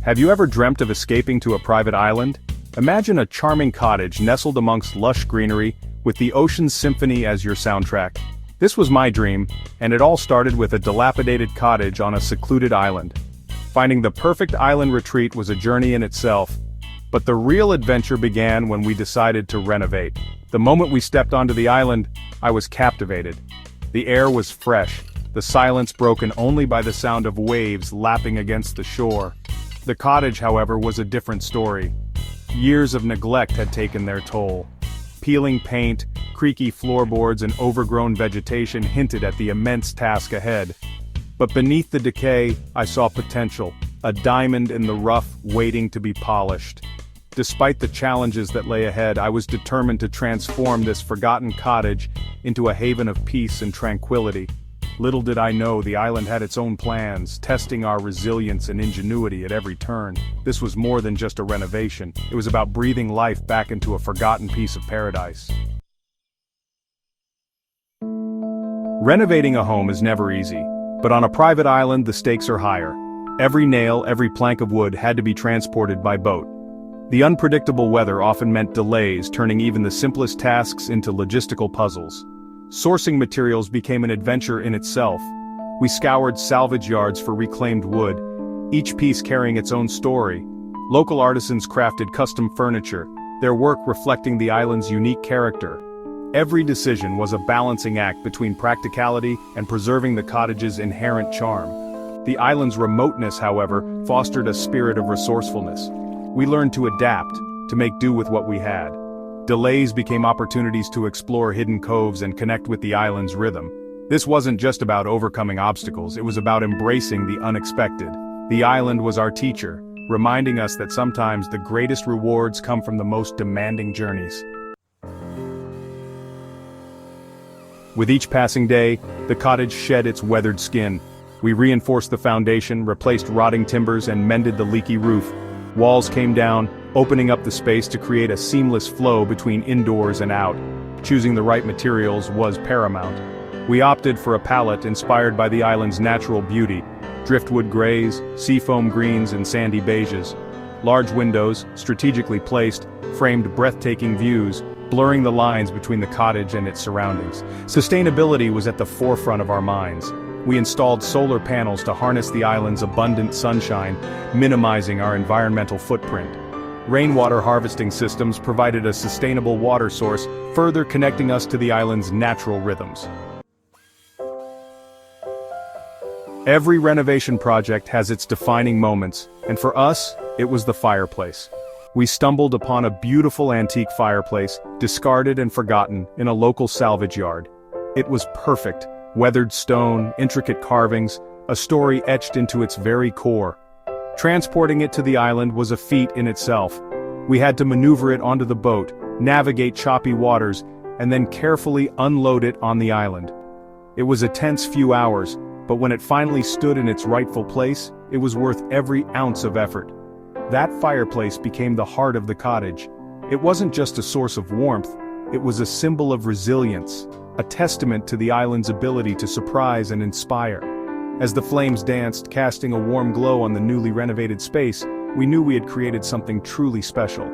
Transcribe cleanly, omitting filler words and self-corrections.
Have you ever dreamt of escaping to a private island? Imagine a charming cottage nestled amongst lush greenery, with the ocean's symphony as your soundtrack. This was my dream, and it all started with a dilapidated cottage on a secluded island. Finding the perfect island retreat was a journey in itself, but the real adventure began when we decided to renovate. The moment we stepped onto the island, I was captivated. The air was fresh, the silence broken only by the sound of waves lapping against the shore. The cottage, however, was a different story. Years of neglect had taken their toll. Peeling paint, creaky floorboards and overgrown vegetation hinted at the immense task ahead. But beneath the decay, I saw potential, a diamond in the rough waiting to be polished. Despite the challenges that lay ahead, I was determined to transform this forgotten cottage into a haven of peace and tranquility. Little did I know the island had its own plans, testing our resilience and ingenuity at every turn. This was more than just a renovation, it was about breathing life back into a forgotten piece of paradise. Renovating a home is never easy, but on a private island the stakes are higher. Every nail, every plank of wood had to be transported by boat. The unpredictable weather often meant delays, turning even the simplest tasks into logistical puzzles. Sourcing materials became an adventure in itself. We scoured salvage yards for reclaimed wood, each piece carrying its own story. Local artisans crafted custom furniture, their work reflecting the island's unique character. Every decision was a balancing act between practicality and preserving the cottage's inherent charm. The island's remoteness, however, fostered a spirit of resourcefulness. We learned to adapt, to make do with what we had. Delays became opportunities to explore hidden coves and connect with the island's rhythm. This wasn't just about overcoming obstacles, it was about embracing the unexpected. The island was our teacher, reminding us that sometimes the greatest rewards come from the most demanding journeys. With each passing day, the cottage shed its weathered skin. We reinforced the foundation, replaced rotting timbers, and mended the leaky roof. Walls came down, opening up the space to create a seamless flow between indoors and out. Choosing the right materials was paramount. We opted for a palette inspired by the island's natural beauty: driftwood grays, seafoam greens, and sandy beiges. Large windows, strategically placed, framed breathtaking views, blurring the lines between the cottage and its surroundings. Sustainability was at the forefront of our minds. We installed solar panels to harness the island's abundant sunshine, minimizing our environmental footprint. Rainwater harvesting systems provided a sustainable water source, further connecting us to the island's natural rhythms. Every renovation project has its defining moments, and for us, it was the fireplace. We stumbled upon a beautiful antique fireplace, discarded and forgotten, in a local salvage yard. It was perfect. Weathered stone, intricate carvings, a story etched into its very core. Transporting it to the island was a feat in itself. We had to maneuver it onto the boat, navigate choppy waters, and then carefully unload it on the island. It was a tense few hours, but when it finally stood in its rightful place, it was worth every ounce of effort. That fireplace became the heart of the cottage. It wasn't just a source of warmth, it was a symbol of resilience, a testament to the island's ability to surprise and inspire. As the flames danced, casting a warm glow on the newly renovated space, we knew we had created something truly special.